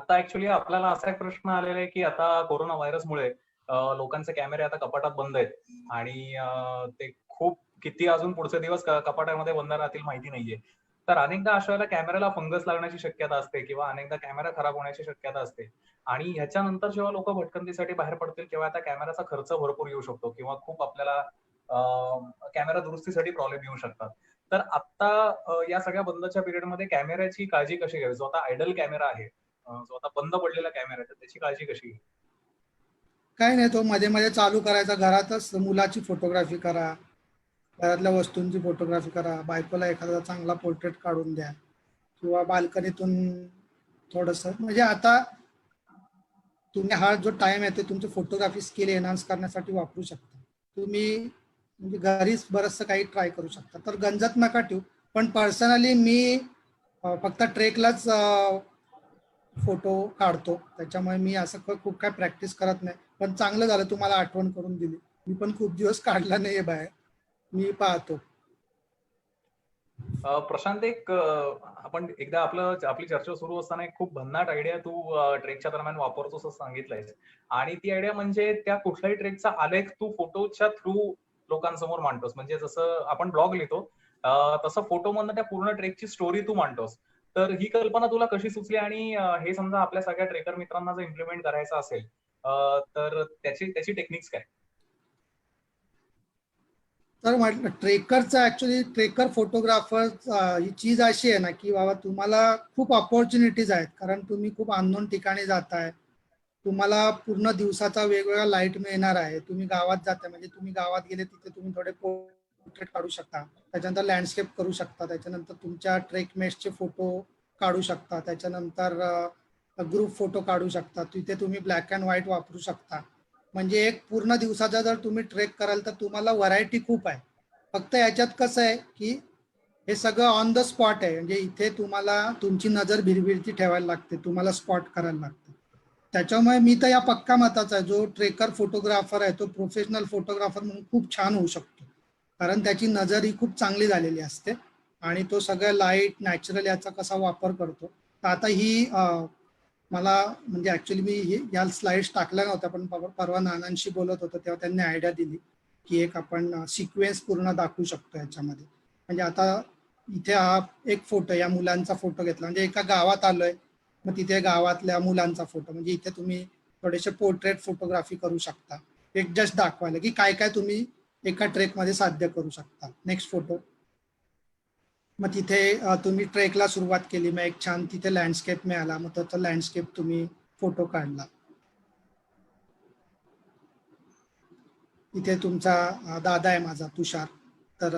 आता ऍक्च्युली आपल्याला असा एक प्रश्न आलेला आहे की आता कोरोना व्हायरसमुळे लोकांचे कॅमेरे आता कपाटात बंद आहेत आणि ते खूप किती अजून पुढचे दिवस कपाटामध्ये बंद राहतील माहिती नाहीये. तर अनेकदा अशा वेळेला कॅमेऱ्याला फंगस लागण्याची शक्यता असते किंवा अनेकदा कॅमेरा खराब होण्याची शक्यता असते आणि ह्याच्यानंतर जेव्हा लोक भटकंतीसाठी बाहेर पडतील तेव्हा त्या कॅमेराचा खर्च भरपूर येऊ शकतो किंवा खूप आपल्याला कॅमेरा दुरुस्तीसाठी प्रॉब्लेम येऊ शकतात. तर आता या सगळ्या बंदच्या पिरियडमध्ये कॅमेऱ्याची काळजी कशी घ्यावी? जो आता आयडल कॅमेरा आहे, जो आता बंद पडलेला कॅमेरा आहे, त्याची काळजी कशी घ्यावी? काय नाही, तो मध्ये मध्ये चालू करायचा. घरातच मुलाची फोटोग्राफी करा, घरातल्या वस्तूंची फोटोग्राफी करा, बायकोला एखादा चांगला पोर्ट्रेट काढून द्या किंवा बाल्कनीतून थोडस. म्हणजे आता तुम्ही हा जो टाइम आहे ते तुमची फोटोग्राफी स्किल एनहान्स करण्यासाठी वापरू शकता. तुम्ही म्हणजे घरीच बरंचसं काही ट्राय करू शकता. तर गंजत नका ठेवू. पण पर्सनली मी फक्त ट्रेकलाच फोटो काढतो, त्याच्यामुळे मी असं खूप काय प्रॅक्टिस करत नाही. पण चांगलं झालं तुम्हाला आठवण करून दिली. मी पण खूप दिवस काढला नाहीये बाहेर, मी पाहतो. प्रशांत, एक आपण एकदा आपली चर्चा सुरू असताना एक खूप भन्नाट आयडिया तू ट्रेकच्या दरम्यान वापरतोस असं सांगितलंयस आणि ती आयडिया म्हणजे त्या कुठल्याही ट्रेकचा आलेख तू फोटोच्या थ्रू लोकांसमोर मांडतोस. म्हणजे जसं आपण ब्लॉग लिहितो तसं फोटो मधनं त्या पूर्ण ट्रेकची स्टोरी तू मांडतोस. तर ही कल्पना तुला कशी सुचली आणि हे समजा आपल्या सगळ्या ट्रेकर मित्रांना जर इम्प्लिमेंट करायचं असेल तर त्याची त्याची टेक्निक्स काय? तर म्हटलं ट्रेकरचा ऍक्च्युली ट्रेकर फोटोग्राफर ही चीज अशी आहे ना की बाबा तुम्हाला खूप ऑपॉर्च्युनिटीज आहेत. कारण तुम्ही खूप अननोन ठिकाणी जाताय, तुम्हाला पूर्ण दिवसाचा वेगवेगळा लाईट मिळणार आहे. तुम्ही गावात जाताय म्हणजे तुम्ही गावात गेले तिथे तुम्ही थोडे पोर्ट्रेट काढू शकता, त्याच्यानंतर लँडस्केप करू शकता, त्याच्यानंतर तुमच्या ट्रेकमेट्सचे फोटो काढू शकता, त्याच्यानंतर ग्रुप फोटो काढू शकता. तिथे तुम्ही ब्लॅक अँड व्हाईट वापरू शकता. म्हणजे एक पूर्ण दिवसाचा जर तुम्ही ट्रेक कराल तर तुम्हाला व्हरायटी खूप आहे. फक्त याच्यात कसं आहे की हे सगळं ऑन द स्पॉट आहे. म्हणजे इथे तुम्हाला तुमची नजर भिरभिरती ठेवायला लागते, तुम्हाला स्पॉट करायला लागते. त्याच्यामुळे मी तर या पक्का मताचा आहे, जो ट्रेकर फोटोग्राफर आहे तो प्रोफेशनल फोटोग्राफर म्हणून खूप छान होऊ शकतो. कारण त्याची नजर ही खूप चांगली झालेली असते आणि तो सगळ्या लाईट नॅचरल याचा कसा वापर करतो. तर आता ही मला म्हणजे ऍक्च्युली मी या स्लाइड्स टाकल्या नव्हत्या, पण परवा नानांशी बोलत होतो तेव्हा त्यांनी आयडिया दिली की एक आपण सिक्वेन्स पूर्ण दाखवू शकतो याच्यामध्ये. म्हणजे आता इथे हा एक फोटो, या मुलांचा फोटो घेतला म्हणजे एका गावात आलोय, मग तिथे गावातल्या मुलांचा फोटो. म्हणजे इथे तुम्ही थोडेसे पोर्ट्रेट फोटोग्राफी करू शकता, एक जस्ट दाखवायला की काय काय तुम्ही एका ट्रेकमध्ये साध्य करू शकता. Next photo. मग तिथे तुम्ही ट्रेकला सुरुवात केली, मग एक छान तिथे लँडस्केप मिळाला, मग त्याचा लँडस्केप तुम्ही फोटो काढला. इथे तुमचा दादा आहे माझा तुषार, तर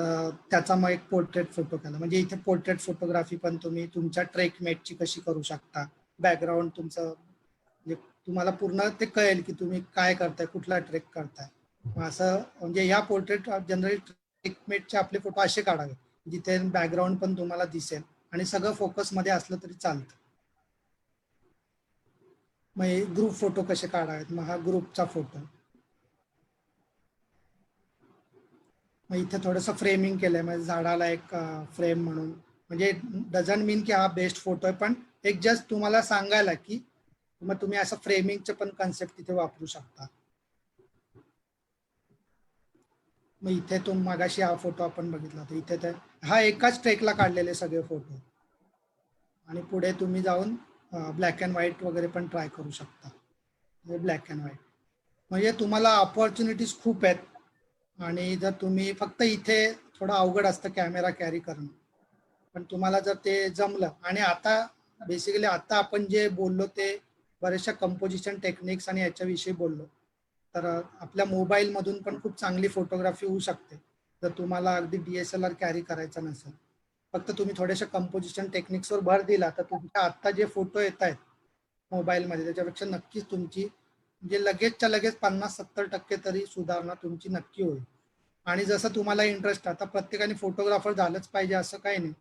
त्याचा मग एक पोर्ट्रेट फोटो केला. म्हणजे इथे पोर्ट्रेट फोटोग्राफी पण तुम्ही तुमच्या ट्रेकमेटची कशी करू शकता. बॅकग्राऊंड तुमचं म्हणजे तुम्हाला पूर्ण ते कळेल की तुम्ही काय करताय, कुठला ट्रेक करताय. असं म्हणजे ह्या पोर्ट्रेट जनरली ट्रेकमेटचे आपले फोटो असे काढावे जिथे बॅकग्राऊंड पण तुम्हाला दिसेल आणि सगळं फोकसमध्ये असलं तरी चालतं. मग ग्रुप फोटो कसे काढावेत, मग हा ग्रुपचा फोटो. मग इथे थोडंसं फ्रेमिंग केलंय, म्हणजे झाडाला एक फ्रेम म्हणून. म्हणजे डझंट मीन की हा बेस्ट फोटो आहे, पण एक जस्ट तुम्हाला सांगायला की मग तुम्ही असं फ्रेमिंगचे पण कन्सेप्ट तिथे वापरू शकता. मग इथे मगाशी हा फोटो आपण बघितला तर इथे तर हा एकाच ट्रेकला काढलेले सगळे फोटो. आणि पुढे तुम्ही जाऊन ब्लॅक अँड व्हाईट वगैरे पण ट्राय करू शकता. ब्लॅक अँड व्हाईट म्हणजे तुम्हाला ऑपॉर्च्युनिटीज खूप आहेत. आणि जर तुम्ही फक्त इथे थोडं अवघड असतं कॅमेरा कॅरी करणं, पण तुम्हाला जर ते जमलं. आणि आता बेसिकली आता आपण जे बोललो ते बऱ्याचशा कंपोजिशन टेक्निक्स आणि याच्याविषयी बोललो, तर आपल्या मोबाईलमधून पण खूप चांगली फोटोग्राफी होऊ शकते जर तुम्हाला अगदी DSLR कॅरी करायचा नसेल. फक्त तुम्ही थोड्याशा कंपोजिशन टेक्निक्सवर भर दिला तर तुमच्या आत्ता जे फोटो येत आहेत मोबाईलमध्ये त्याच्यापेक्षा नक्कीच तुमची म्हणजे लगेचच्या लगेच 50-70% तरी सुधारणा तुमची नक्की होईल. आणि जसं तुम्हाला इंटरेस्ट, आता प्रत्येकाने फोटोग्राफर झालंच पाहिजे असं काही नाही.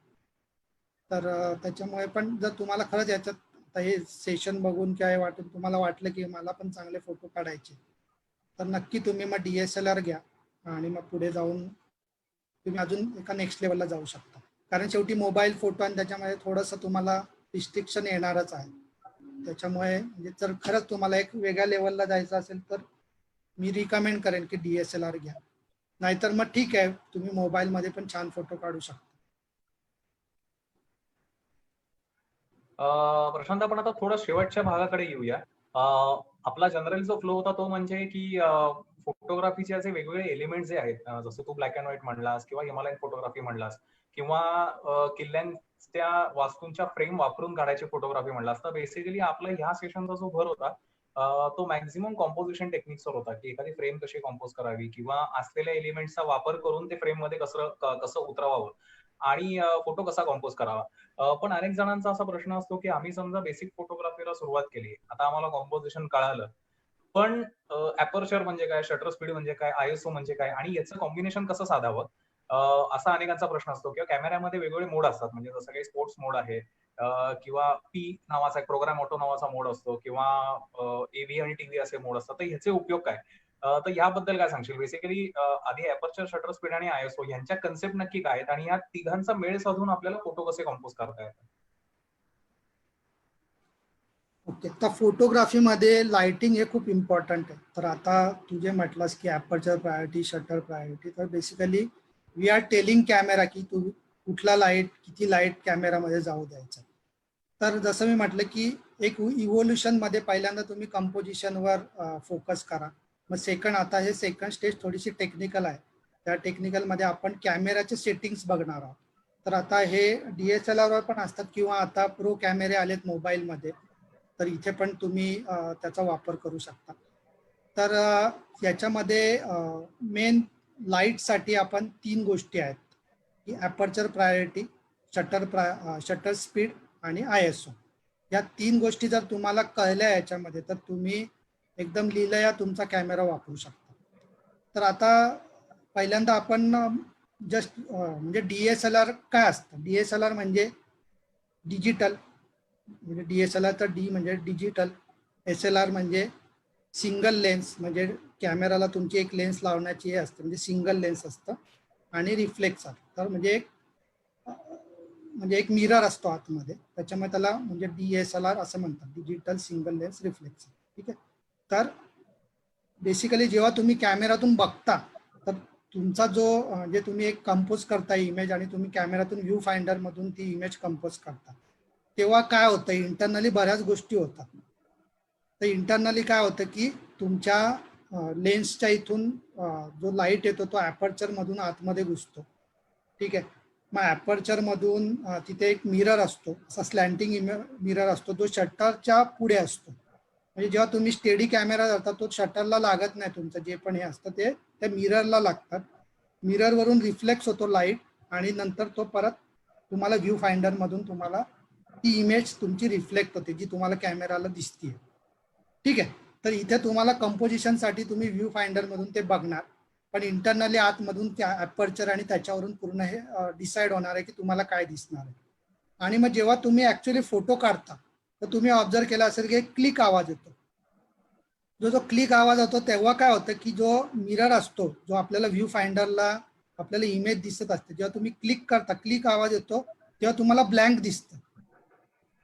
तर त्याच्यामुळे पण जर तुम्हाला खरंच याच्यात हे सेशन बघून काय वाटून तुम्हाला वाटलं की मला पण चांगले फोटो काढायचे, तर नक्की तुम्ही मग DSLR घ्या आणि मग पुढे जाऊन तुम्ही अजून एका नेक्स्ट लेवलला जाऊ शकता. कारण शेवटी मोबाईल फोटो आणि त्याच्यामध्ये थोडंसं तुम्हाला रिस्ट्रिक्शन येणारच आहे. त्याच्यामुळे म्हणजे जर खरंच तुम्हाला एक वेगळ्या लेवलला जायचं असेल तर मी रिकमेंड करेन की DSLR घ्या, नाहीतर मग ठीक आहे तुम्ही मोबाईलमध्ये पण छान फोटो काढू शकता. प्रशांत, आपण आता थोडं शेवटच्या भागाकडे येऊया. आपला जनरल जो फ्लो होता तो म्हणजे की फोटोग्राफीचे असे वेगवेगळे एलिमेंट जे आहेत, जसं तू ब्लॅक अँड व्हाईट म्हणलास किंवा हिमालयन फोटोग्राफी म्हणलास किंवा किल्ल्यांच्या वास्तूंच्या फ्रेम वापरून काढायची फोटोग्राफी म्हणलास, तर बेसिकली आपला ह्या सेशनचा जो भर होता तो मॅक्झिमम कॉम्पोजिशन टेक्निक्सवर होता, की एखादी फ्रेम कशी कॉम्पोज करावी किंवा असलेल्या एलिमेंट्सचा वापर करून ते फ्रेम मध्ये कसं उतरवावं आणि फोटो कसा कॉम्पोज करावा. पण अनेक जणांचा असा प्रश्न असतो की आम्ही समजा बेसिक फोटोग्राफीला सुरुवात केली, आता आम्हाला कॉम्पोजिशन कळालं, पण अपर्चर म्हणजे काय, शटर स्पीड म्हणजे काय, ISO म्हणजे काय आणि याचं कॉम्बिनेशन कसं साधावं, असा अनेकांचा प्रश्न असतो. किंवा कॅमेऱ्यामध्ये वेगवेगळे मोड असतात, म्हणजे जसं काही स्पोर्ट्स मोड आहे किंवा पी नावाचा एक प्रोग्राम ऑटो नावाचा मोड असतो किंवा AV आणि टीव्ही असे मोड असतात, तर ह्याचे उपयोग काय? तर याबद्दल काय सांगशील? बेसिकली आधी अपर्चर, शटर स्पीड आणि ISO यांच्या कन्सेप्ट नक्की काय आहेत आणि या तिघांचा मेळ साधून आपल्याला फोटो कसे कॉम्पोज करता येतात? ओके, तर फोटोग्राफीमध्ये लाइटिंग हे खूप इम्पॉर्टंट आहे. तर आता तू जे म्हटलंस की ॲपर्चर प्रायोरिटी, शटर प्रायोरिटी, तर basically we are telling camera की तू कुठला लाईट, किती लाईट कॅमेरामध्ये जाऊ द्यायचा. तर जसं मी म्हटलं की एक इव्होल्युशनमध्ये पहिल्यांदा तुम्ही कंपोजिशनवर फोकस करा. मग सेकंड, आता हे सेकंड स्टेज थोडीशी टेक्निकल आहे. त्या टेक्निकलमध्ये आपण कॅमेराचे सेटिंग्स बघणार आहोत. तर आता हे DSLRवर पण असतात किंवा आता प्रो कॅमेरे आलेत मोबाईलमध्ये, तर इथे पण तुम्ही त्याचा वापर करू शकता. तर याच्यामध्ये मेन लाईटसाठी आपण 3 गोष्टी आहेत की ॲपर्चर प्रायोरिटी, शटर स्पीड आणि ISO. या 3 गोष्टी जर तुम्हाला कळल्या याच्यामध्ये तर तुम्ही एकदम लिहिलंया तुमचा कॅमेरा वापरू शकता. तर आता पहिल्यांदा आपण जस्ट म्हणजे DSLR काय असतं. DSLR म्हणजे डिजिटल, म्हणजे DSLR तर D म्हणजे डिजिटल, SLR म्हणजे सिंगल लेन्स, म्हणजे कॅमेराला तुमची एक लेन्स लावण्याची हे असते, म्हणजे सिंगल लेन्स असतं, आणि रिफ्लेक्सर तर म्हणजे एक मिरर असतो आतमध्ये, त्याच्यामुळे त्याला म्हणजे DSLR असं म्हणतात, डिजिटल सिंगल लेन्स रिफ्लेक्सर. ठीक आहे. तर बेसिकली जेव्हा तुम्ही कॅमेरातून बघता तर तुमचा जो जे तुम्ही एक कंपोज करता इमेज आणि तुम्ही कॅमेरातून व्ह्यू फाइंडर मधून ती इमेज कंपोज करता, तेव्हा काय होतं, इंटरनली बऱ्याच गोष्टी होतात. तर इंटरनली काय होतं की तुमच्या लेन्सच्या इथून जो लाईट येतो तो ॲपर्चर मधून आतमध्ये घुसतो. ठीक आहे. मग ॲपर्चर मधून तिथे एक मिरर असतो, असा स्लॅन्टिंग मिरर असतो, तो शटरच्या पुढे असतो. म्हणजे जेव्हा तुम्ही स्टेडी कॅमेरा जाता तो शटरला लागत नाही, तुमचं जे पण हे असतं ते त्या मिररला लागतात. मिररवरून रिफ्लेक्स होतो लाईट आणि नंतर तो परत तुम्हाला व्ह्यू फाइंडर मधून तुम्हाला ती इमेज तुमची रिफ्लेक्ट होते जी तुम्हाला कॅमेराला दिसते. ठीक आहे. तर इथे तुम्हाला कंपोजिशनसाठी तुम्ही व्ह्यू फाइंडर मधून ते बघणार, पण इंटरनली आतमधून त्या ॲपर्चर आणि त्याच्यावरून पूर्ण हे डिसाईड होणार आहे की तुम्हाला काय दिसणार आहे. आणि मग जेव्हा तुम्ही ऍक्च्युली फोटो काढता तर तुम्ही ऑब्झर्व केला असेल की एक क्लिक आवाज येतो. जो क्लिक आवाज होतो तेव्हा काय होतं की जो मिरर असतो, जो आपल्याला व्ह्यू फाइंडरला आपल्याला इमेज दिसत असते, जेव्हा तुम्ही क्लिक करता, क्लिक आवाज येतो तेव्हा तुम्हाला ब्लँक दिसतं.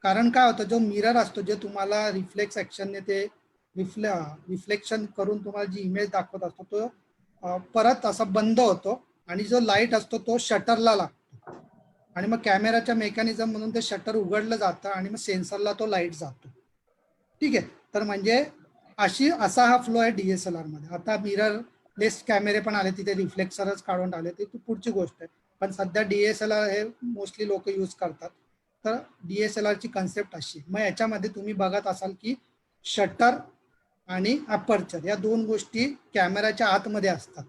कारण काय होतं, जो मिरर असतो जे तुम्हाला रिफ्लेक्स ऍक्शनने ते रिफ्लेक्शन करून तुम्हाला जी इमेज दाखवत असतो तो परत असा बंद होतो आणि जो लाईट असतो तो शटरला लागतो आणि मग कॅमेराच्या मेकॅनिझम म्हणून ते शटर उघडलं जातं आणि मग सेन्सरला तो लाईट जातो. ठीक आहे. तर म्हणजे असा हा फ्लो आहे DSLR मध्ये. आता मिरर लेस कॅमेरे पण आले, तिथे रिफ्लेक्सरच काढून आले, ते पुढची गोष्ट आहे. पण सध्या DSLR हे मोस्टली लोक यूज करतात. तर DSLR ची कन्सेप्ट अशी. मग याच्यामध्ये तुम्ही बघत असाल की शटर आणि अपर्चर या 2 गोष्टी कॅमेराच्या आतमध्ये असतात.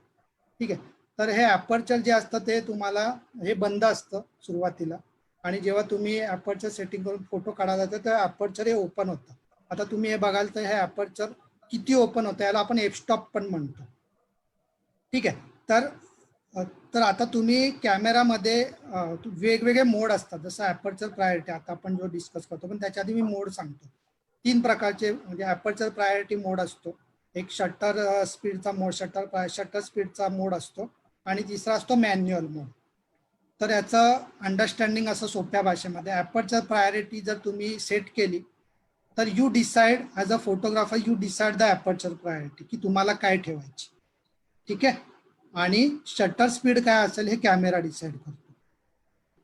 ठीक आहे. तर हे अपर्चर जे असतं ते तुम्हाला हे बंद असतं सुरुवातीला, आणि जेव्हा तुम्ही अपर्चर सेटिंग करून फोटो काढायला जाता तर अपर्चर हे ओपन होतं. आता तुम्ही हे बघाल तर हे अपर्चर किती ओपन होतं, याला आपण एफ स्टॉप पण म्हणतो. ठीक आहे. तर आता तुम्ही कॅमेरामध्ये वेगवेगळे मोड असतात, जसं ॲपर्चर प्रायोरिटी आता आपण जो डिस्कस करतो, पण त्याच्या आधी मी मोड सांगतो. 3 प्रकारचे म्हणजे ॲपर्चर प्रायोरिटी मोड असतो, एक शटर स्पीडचा मोड, शटर स्पीडचा मोड असतो, आणि तिसरा असतो मॅन्युअल मोड. तर याचं अंडरस्टँडिंग असं सोप्या भाषेमध्ये, ॲपर्चर प्रायोरिटी जर तुम्ही सेट केली तर you decide as a photographer, you decide the aperture priority की तुम्हाला काय ठेवायची. ठीक आहे. आणि शटर स्पीड काय असेल हे कॅमेरा डिसाइड करतो.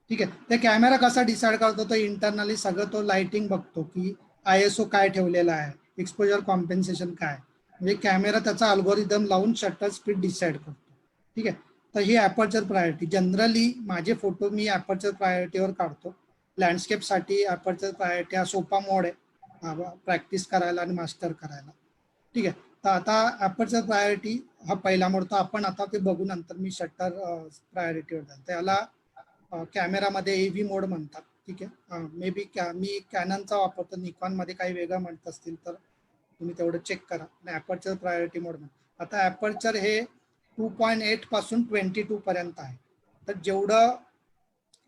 ठीक आहे. ते कॅमेरा कसा डिसाइड करतो, तर इंटरनली सगळं तो लाइटिंग बघतो की ISO काय ठेवलेला आहे, एक्सपोजर कॉम्पेन्सेशन काय, म्हणजे कॅमेरा त्याचा अल्गोरिदम लावून शटर स्पीड डिसाइड करतो. ठीक आहे. तर ही ॲपर्चर प्रायोरिटी. जनरली माझे फोटो मी ॲपर्चर प्रायोरिटीवर काढतो. लँडस्केपसाठी ॲपर्चर प्रायोरिटी हा सोपा मोड आहे प्रॅक्टिस करायला आणि मास्टर करायला. ठीक आहे. तर आता ॲपर्चर प्रायोरिटी हा पहिला मोड, तर आपण आता ते बघू नंतर. मी शटर प्रायोरिटीवर जाईल. त्याला कॅमेरामध्ये AV मोड म्हणतात. ठीक आहे. मे बी मी कॅननचा वापरतो, निकॉनमध्ये काही वेगळं म्हणत असतील तर तुम्ही तेवढं चेक करा. आणि ॲपर्चर प्रायोरिटी मोड म्हणतात. आता ॲपर्चर हे 2.8 पासून 22 पर्यंत आहे. तर जेवढं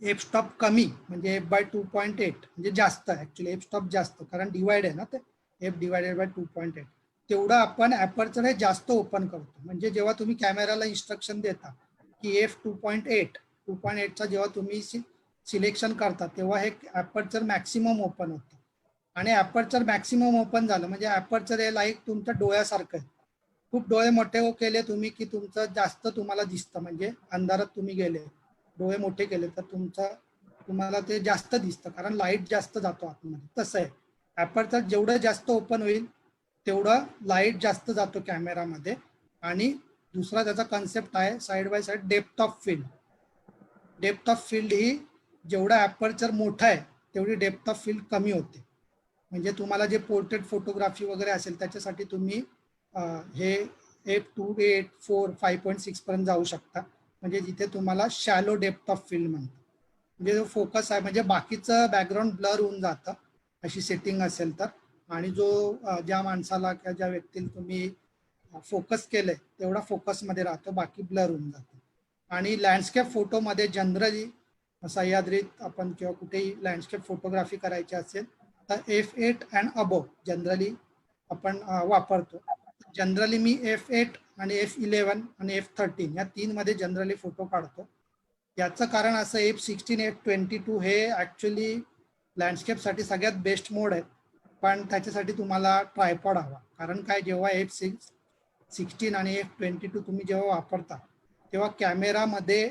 एफ स्टॉप कमी म्हणजे f/2.8 म्हणजे जास्त, ऍक्च्युली एफ स्टॉप जास्त, कारण डिवाइड आहे ना ते, f/2.8, तेवढं आपण ॲपर्चर हे जास्त ओपन करतो. म्हणजे जेव्हा तुम्ही कॅमेराला इन्स्ट्रक्शन देता की f2.8चा जेव्हा तुम्ही सिलेक्शन करता तेव्हा हे ॲपर्चर मॅक्सिमम ओपन होतं. आणि ॲपर्चर मॅक्सिमम ओपन झालं म्हणजे ॲपर्चर हे लाईक तुमच्या डोळ्यासारखं आहे. खूप डोळे मोठे केले तुम्ही की तुमचं जास्त तुम्हाला दिसतं, म्हणजे अंधारात तुम्ही गेले, डोळे मोठे केले तर तुम्हाला ते जास्त दिसतं, कारण लाईट जास्त जातो आतमध्ये. तसं आहे, ॲपर्चर जेवढं जास्त ओपन होईल तेवढं लाईट जास्त जातो कॅमेरामध्ये. आणि दुसरा त्याचा कन्सेप्ट आहे side by side depth of field. Depth of field ही जेवढा ॲपर्चर मोठा आहे तेवढी डेप्थ ऑफ फील्ड कमी होते. म्हणजे तुम्हाला जे पोर्ट्रेट फोटोग्राफी वगैरे असेल त्याच्यासाठी तुम्ही हे f2.8, 4, 5.6 पर्यंत जाऊ शकता. म्हणजे जिथे तुम्हाला शॅलो डेप्थ ऑफ फील्ड म्हणतात. म्हणजे जो फोकस आहे, म्हणजे बाकीचं बॅकग्राऊंड ब्लर होऊन जातं अशी सेटिंग असेल तर. आणि जो ज्या माणसाला किंवा ज्या व्यक्तीला तुम्ही फोकस केलंय तेवढा फोकसमध्ये राहतो, बाकी ब्लर होऊन जातं. आणि लँडस्केप फोटोमध्ये जनरली सह्याद्रीत आपण किंवा कुठेही लँडस्केप फोटोग्राफी करायची असेल तर f8 अँड अबोव जनरली आपण वापरतो. जनरली मी f8 आणि f11 आणि f13 या 3 मध्ये जनरली फोटो काढतो. याचं कारण असं, f16, f22 हे ॲक्च्युली लँडस्केपसाठी सगळ्यात बेस्ट मोड आहेत. पण त्याच्यासाठी तुम्हाला ट्रायपॉड हवा. कारण काय, जेव्हा f16 आणि f22 तुम्ही जेव्हा वापरता तेव्हा कॅमेरामध्ये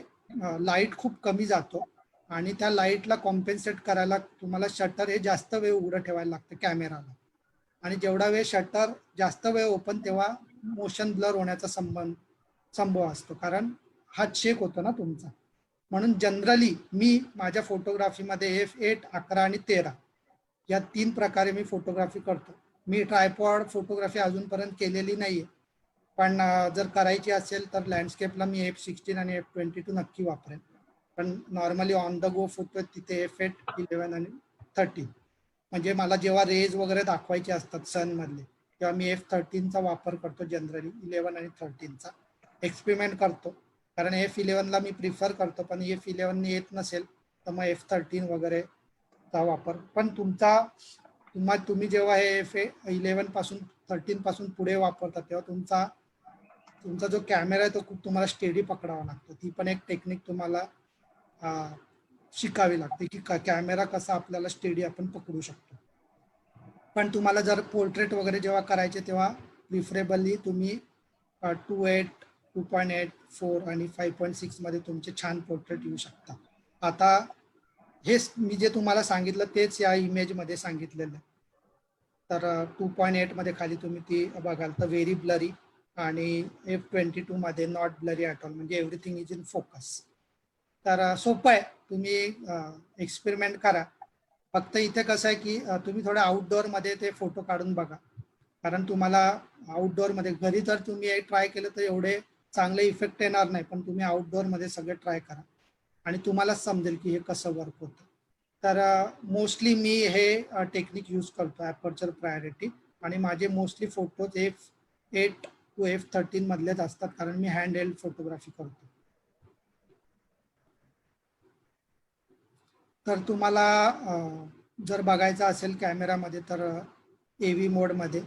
लाईट खूप कमी जातो आणि त्या लाईटला कॉम्पेन्सेट करायला तुम्हाला शटर हे जास्त वेळ उघडं ठेवायला लागतं कॅमेराला. आणि जेवढा वेळ शटर जास्त वेळ ओपन तेव्हा मोशन ब्लर होण्याचा संभव असतो, कारण हात शेक होतो ना तुमचा. म्हणून जनरली मी माझ्या फोटोग्राफीमध्ये f8, 11 आणि 13 या 3 प्रकारे मी फोटोग्राफी करतो. मी ट्रायपॉड फोटोग्राफी अजूनपर्यंत केलेली नाहीये, पण जर करायची असेल तर लँडस्केपला मी f16 आणि f22 नक्की वापरेन. पण normally on the go photo तिथे f8, 11 आणि 13. म्हणजे मला जेव्हा रेज वगैरे दाखवायचे असतात सनमधले तेव्हा मी f13चा वापर करतो. जनरली 11 आणि 13चा एक्सपेरिमेंट करतो, कारण f11ला मी प्रिफर करतो. पण f11 येत नसेल तर मग f13 वगैरे चा वापर. पण तुम्ही जेव्हा हे f11 पासून 13 पासून पुढे वापरता तेव्हा तुमचा जो कॅमेरा आहे तो खूप तुम्हाला स्टेडी पकडावा लागतो. ती पण एक टेक्निक तुम्हाला शिकावी लागते की कॅमेरा कसा आपल्याला स्टेडी आपण पकडू शकतो. पण तुम्हाला जर पोर्ट्रेट वगैरे जेव्हा करायचे तेव्हा प्रिफरेबली तुम्ही 2.8, 2.8, 4 आणि 5.6 मध्ये तुमचे छान पोर्ट्रेट येऊ शकता. आता हे मी जे तुम्हाला सांगितलं तेच या इमेजमध्ये सांगितलेलं. तर 2.8 मध्ये खाली तुम्ही ती बघाल तर व्हेरी ब्लरी, आणि f22 मध्ये नॉट ब्लरी ॲट ऑल, म्हणजे एव्हरीथिंग इज इन फोकस. तर सोपं आहे, तुम्ही एक्सपेरिमेंट करा. फक्त इथे कसं आहे की तुम्ही थोडं आउटडोअरमध्ये ते फोटो काढून बघा, कारण तुम्हाला आउटडोअरमध्ये, घरी जर तुम्ही ट्राय केलं तर एवढे चांगले इफेक्ट येणार नाही, पण तुम्ही आउटडोअरमध्ये सगळे ट्राय करा आणि तुम्हाला समजेल की हे कसं वर्क होतं. तर मोस्टली मी हे टेक्निक यूज करतो ॲपर्चर प्रायोरिटी, आणि माझे mostly photos f8 to f13 मधलेच असतात, कारण मी हँड हेल्ड फोटोग्राफी करतो. तर तुम्हाला जर बघायचं असेल कॅमेरामध्ये तर AV मोडमध्ये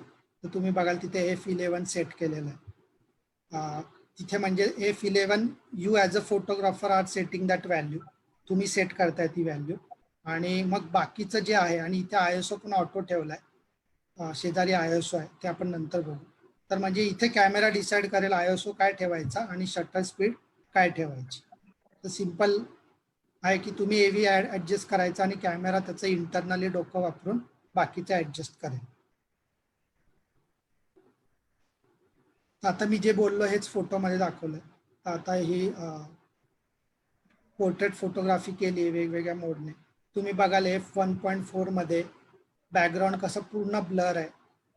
तर तुम्ही बघाल तिथे f11 सेट केलेलं आहे. तिथे म्हणजे f11 you as a photographer are setting that value, तुम्ही सेट करताय ती व्हॅल्यू. आणि मग बाकीचं जे आहे, आणि इथे ISO पण ऑटो ठेवलाय, शेजारी ISO आहे ते आपण नंतर बघू. तर म्हणजे इथे कॅमेरा डिसाईड करेल ISO काय ठेवायचा आणि शटर स्पीड काय ठेवायची. तर सिंपल आहे की तुम्ही AV ऍडजस्ट करायचा आणि कॅमेरा त्याचं इंटरनली डोकं वापरून बाकीचं ऍडजस्ट करेल. आता मी जे बोललो हेच फोटोमध्ये दाखवलंय. आता ही पोर्ट्रेट फोटोग्राफी केली आहे वेगवेगळ्या मोडने. तुम्ही बघाल F1.4 मध्ये बॅकग्राऊंड कसं पूर्ण ब्लर आहे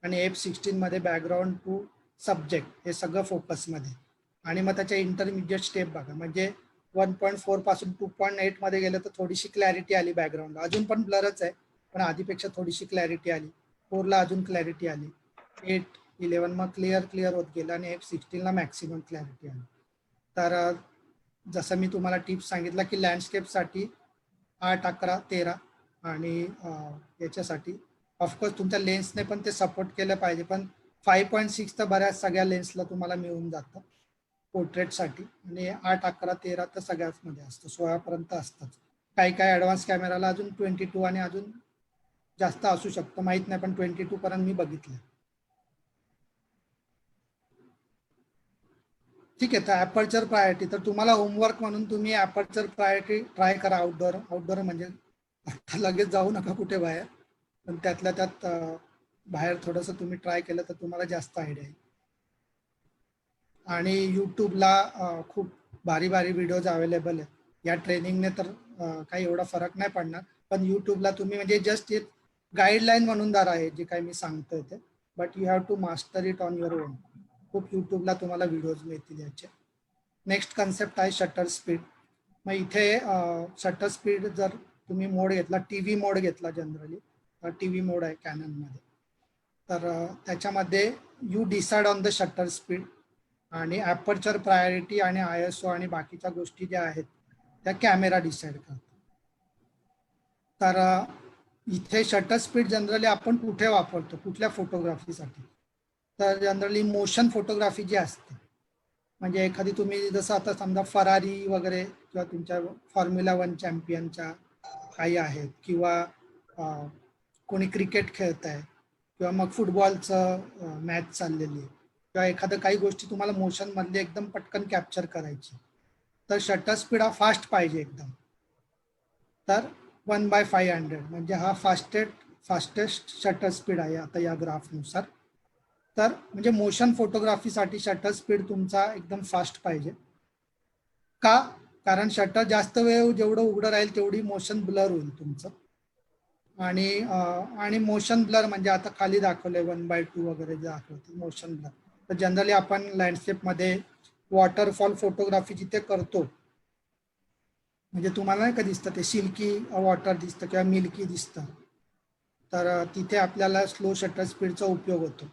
आणि F16 मध्ये बॅकग्राऊंड टू सब्जेक्ट हे सगळं फोकसमध्ये. आणि मग त्याच्या इंटरमिजिएट स्टेप बघा, म्हणजे 1.4 पासून 2.8 मध्ये गेलं तर थोडीशी क्लॅरिटी आली बॅकग्राऊंडला. अजून पण ब्लरच आहे पण आधीपेक्षा थोडीशी क्लॅरिटी आली. 4 ला अजून क्लॅरिटी आली. 8, 11 मग क्लिअर होत गेलं आणि F16 ला मॅक्सिमम क्लॅरिटी आली. तर जसं मी तुम्हाला टिप्स सांगितलं की लँडस्केपसाठी 8, 11, 13 आणि याच्यासाठी ऑफकोर्स तुमच्या लेन्सने पण ते सपोर्ट केलं पाहिजे, पण 5.6 तर बऱ्याच सगळ्या लेन्सला तुम्हाला मिळून जातं पोर्ट्रेटसाठी. आणि 8, 11, 13 तर सगळ्याच मध्ये असतं, 16 पर्यंत असतात. काही ॲडव्हान्स कॅमेराला अजून 22 आणि अजून जास्त असू शकतं, माहित नाही, पण 22 पर्यंत मी बघितलं. ठीक आहे. तर ॲपर्चर प्रायोरिटी, तर तुम्हाला होमवर्क म्हणून तुम्ही ॲपर्चर प्रायोरिटी ट्राय करा. आउटडोर म्हणजे आता लगेच जाऊ नका कुठे बाहेर, पण त्यातल्या त्यात बाहेर थोडंसं तुम्ही ट्राय केलं तर तुम्हाला जास्त आयडिया येईल. आणि यूट्यूबला खूप भारी व्हिडिओज अवेलेबल आहेत. या ट्रेनिंगने तर काही एवढा फरक नाही पडणार, पण यूट्यूबला तुम्ही म्हणजे जस्ट एक गाईडलाईन म्हणून दार आहे जे काही मी सांगतोय ते, but you have to master it on your own. खूप यूट्यूबला तुम्हाला व्हिडिओज मिळतील याचे. नेक्स्ट कन्सेप्ट आहे शटर स्पीड. मग इथे शटर स्पीड जर तुम्ही मोड घेतला, TV मोड घेतला, जनरली TV मोड आहे कॅननमध्ये, तर त्याच्यामध्ये you decide on the shutter speed आणि ॲपर्चर प्रायोरिटी आणि ISO आणि बाकीच्या गोष्टी ज्या आहेत त्या कॅमेरा डिसाइड करतो. तर इथे शटर स्पीड जनरली आपण कुठे वापरतो, कुठल्या फोटोग्राफीसाठी, तर जनरली मोशन फोटोग्राफी जी असते, म्हणजे एखादी तुम्ही जसं आता समजा फरारी वगैरे किंवा तुमच्या फॉर्म्युला 1 चॅम्पियनच्या काही आहेत, किंवा कोणी क्रिकेट खेळत आहे किंवा मग फुटबॉलचं मॅच चाललेली आहे, किंवा एखादं काही गोष्टी तुम्हाला मोशनमधले एकदम पटकन कॅप्चर करायची, तर शटर स्पीड हा फास्ट पाहिजे एकदम. तर 1/500 म्हणजे हा फास्टेस्ट शटर स्पीड आहे आता या ग्राफनुसार. तर म्हणजे मोशन फोटोग्राफीसाठी शटर स्पीड तुमचा एकदम फास्ट पाहिजे. का? कारण शटर जास्त वेळ जेवढं उघडं राहील तेवढी मोशन ब्लर होईल तुमचं. आणि मोशन ब्लर म्हणजे आता खाली दाखवले 1/2 वगैरे जे दाखवते मोशन ब्लर. तर जनरली आपण लँडस्केपमध्ये वॉटरफॉल फोटोग्राफी जिथे करतो, म्हणजे तुम्हाला नाही का दिसतं ते सिल्की वॉटर दिसतं किंवा मिल्की दिसतं, तर तिथे आपल्याला स्लो शटर स्पीडचा उपयोग होतो.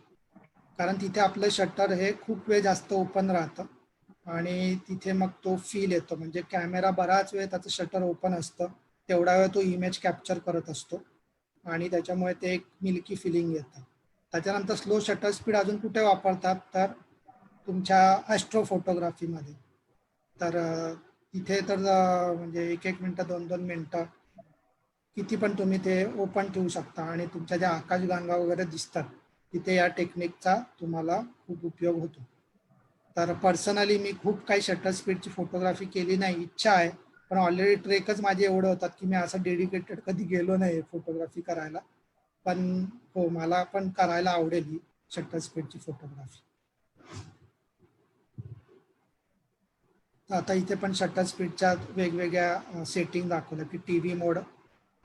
कारण तिथे आपलं शटर हे खूप वेळ जास्त ओपन राहतं आणि तिथे मग तो फील येतो, म्हणजे कॅमेरा बराच वेळ त्याचं शटर ओपन असतं, तेवढा वेळ तो इमेज कॅप्चर करत असतो आणि त्याच्यामुळे ते एक मिल्की फिलिंग येतं. त्याच्यानंतर स्लो शटर स्पीड अजून कुठे वापरतात, तर तुमच्या ॲस्ट्रो फोटोग्राफीमध्ये. तर तिथे तर म्हणजे 1 मिनटं 2 मिनटं किती पण तुम्ही ते ओपन ठेवू शकता आणि तुमच्या ज्या आकाशगंगा वगैरे दिसतात तिथे या टेक्निकचा तुम्हाला खूप उपयोग होतो. तर पर्सनली मी खूप काही शटर स्पीडची फोटोग्राफी केली नाही, इच्छा आहे, पण ऑलरेडी ट्रेकच माझे एवढे होतात की मी असं डेडिकेटेड कधी गेलो नाही फोटोग्राफी करायला. पण हो, मला पण करायला आवडेल ही शटर स्पीडची फोटोग्राफी. आता इथे पण शटर स्पीडच्या वेगवेगळ्या सेटिंग दाखवल्या की TV मोड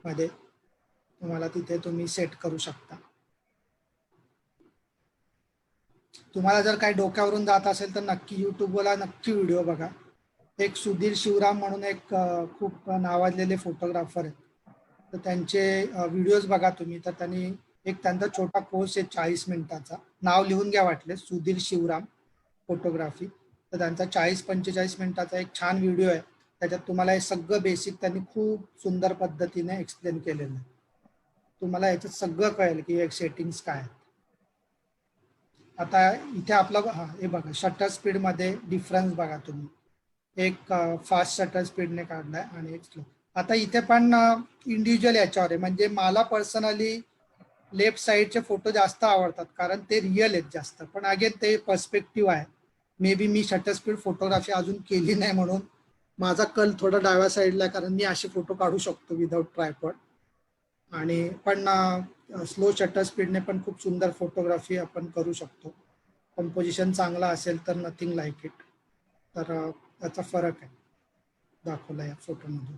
मध्ये तुम्हाला तिथे तुम्ही सेट करू शकता. तुम्हाला जर काही डोक्यावरून जात असेल तर नक्की यूट्यूबला नक्की व्हिडिओ बघा. एक सुधीर शिवराम म्हणून एक खूप नावाजलेले फोटोग्राफर आहेत, तर त्यांचे व्हिडिओज बघा तुम्ही. तर त्यांनी एक त्यांचा छोटा कोर्स आहे 40 मिनिटाचा, नाव लिहून घ्या वाटले, सुधीर शिवराम फोटोग्राफी. तर त्यांचा 40-45 मिनिटाचा एक छान व्हिडिओ आहे, त्याच्यात तुम्हाला हे सगळं बेसिक त्यांनी खूप सुंदर पद्धतीने एक्सप्लेन केलेलं आहे. तुम्हाला याच्यात सगळं कळेल की एक सेटिंग्स काय आहेत. आता इथे आपलं हे बघा शटर स्पीड मध्ये डिफरन्स बघा तुम्ही, एक फास्ट शटर स्पीडने काढलाय आणि एक स्लो. आता इथे पण इंडिव्हिज्युअल याच्यावर आहे, म्हणजे मला पर्सनली लेफ्ट साईडचे फोटो जास्त आवडतात कारण ते रिअल आहेत जास्त, पण अगेन ते पर्स्पेक्टिव्ह आहे. May be me shutter speed photography अजून केली नाही म्हणून माझा कल थोडा डाव्या साईडला, कारण मी असे फोटो काढू शकतो विदाउट ट्रायपॉड. आणि पण स्लो शटर स्पीडने पण खूप सुंदर फोटोग्राफी आपण करू शकतो. कंपोजिशन चांगला असेल तर नथिंग लाईक इट. तर त्याचा फरक आहे दाखवला या फोटोमधून.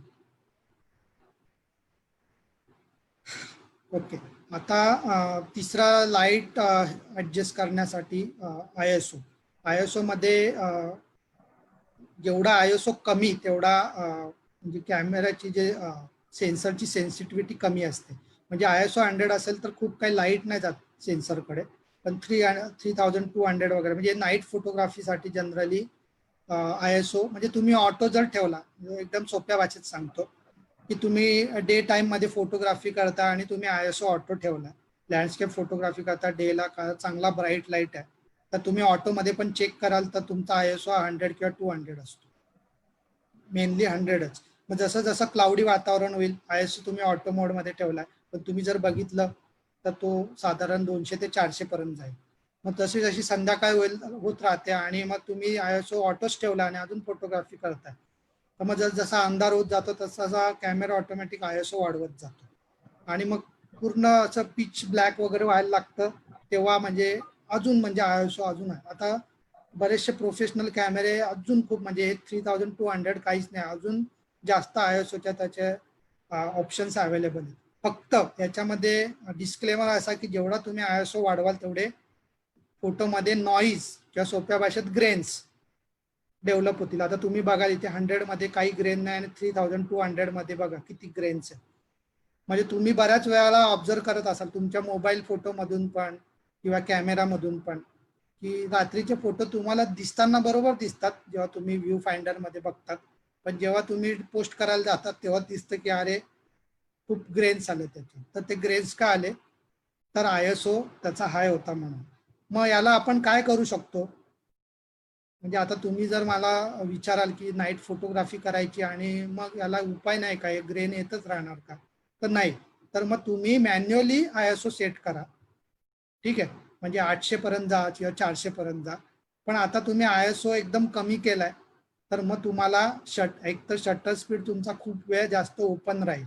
ओके, आता तिसरा लाईट ॲडजस्ट करण्यासाठी ISO मध्ये जेवढा ISO कमी तेवढा म्हणजे कॅमेऱ्याची जे सेन्सरची सेन्सिटिव्हिटी कमी असते. म्हणजे ISO 100 असेल तर खूप काही लाईट नाही जात सेन्सरकडे, पण 3200 वगैरे म्हणजे नाईट फोटोग्राफीसाठी जनरली ISO म्हणजे तुम्ही ऑटो जर ठेवला, एकदम सोप्या भाषेत सांगतो की तुम्ही डे टाइम मध्ये फोटोग्राफी करता आणि तुम्ही ISO ऑटो ठेवला, लँडस्केप फोटोग्राफी करता डेला, चांगला ब्राईट लाईट आहे, तर तुम्ही ऑटोमध्ये पण चेक कराल तर तुमचा ISO 100 किंवा 200 असतो, मेनली 100च. मग जसं जसं क्लाउडी वातावरण होईल ISO तुम्ही ऑटो मोडमध्ये ठेवलाय, पण तुम्ही जर बघितलं तर तो साधारण 200 ते 400 पर्यंत जाईल. मग तशी जशी संध्याकाळ होत राहते आणि मग तुम्ही ISO ऑटोच ठेवला आणि अजून फोटोग्राफी करताय, तर मग जसा अंधार होत जातो तसा कॅमेरा ऑटोमॅटिक ISO वाढवत जातो आणि मग पूर्ण असं पिच ब्लॅक वगैरे व्हायला लागतं, तेव्हा म्हणजे अजून म्हणजे ISO अजून आहे. आता बरेचसे प्रोफेशनल कॅमेरे अजून खूप म्हणजे 3200 काहीच नाही, अजून जास्त ISOच्या त्याचे ऑप्शन्स अवेलेबल आहेत. फक्त याच्यामध्ये डिस्क्लेमर असा की जेवढा तुम्ही ISO वाढवाल तेवढे फोटोमध्ये नॉईज किंवा सोप्या भाषेत ग्रेन्स डेव्हलप होतील. आता तुम्ही बघा इथे 100 मध्ये काही ग्रेन नाही आणि 3200 मध्ये बघा किती ग्रेन्स आहे. म्हणजे तुम्ही बऱ्याच वेळाला ऑब्झर्व करत असाल तुमच्या मोबाईल फोटोमधून पण किंवा कॅमेरामधून पण, की रात्रीचे फोटो तुम्हाला दिसताना बरोबर दिसतात जेव्हा तुम्ही व्ह्यू फाइंडर मध्ये बघतात, पण जेव्हा तुम्ही पोस्ट करायला जातात तेव्हा दिसतं की अरे खूप ग्रेन्स आले त्याचे. तर ते ग्रेन्स का आले, तर ISO त्याचा हाय होता म्हणून. मग याला आपण काय करू शकतो, म्हणजे आता तुम्ही जर मला विचाराल की नाईट फोटोग्राफी करायची आणि मग याला उपाय नाही का, ग्रेन येतच राहणार का, तर नाही. तर मग तुम्ही मॅन्युअली ISO सेट करा, ठीक आहे. म्हणजे 800 पर्यंत जा किंवा 400 पर्यंत जा. पण आता तुम्ही ISO एकदम कमी केलाय तर मग तुम्हाला एक तर शटर स्पीड तुमचा खूप वेळ जास्त ओपन राहील,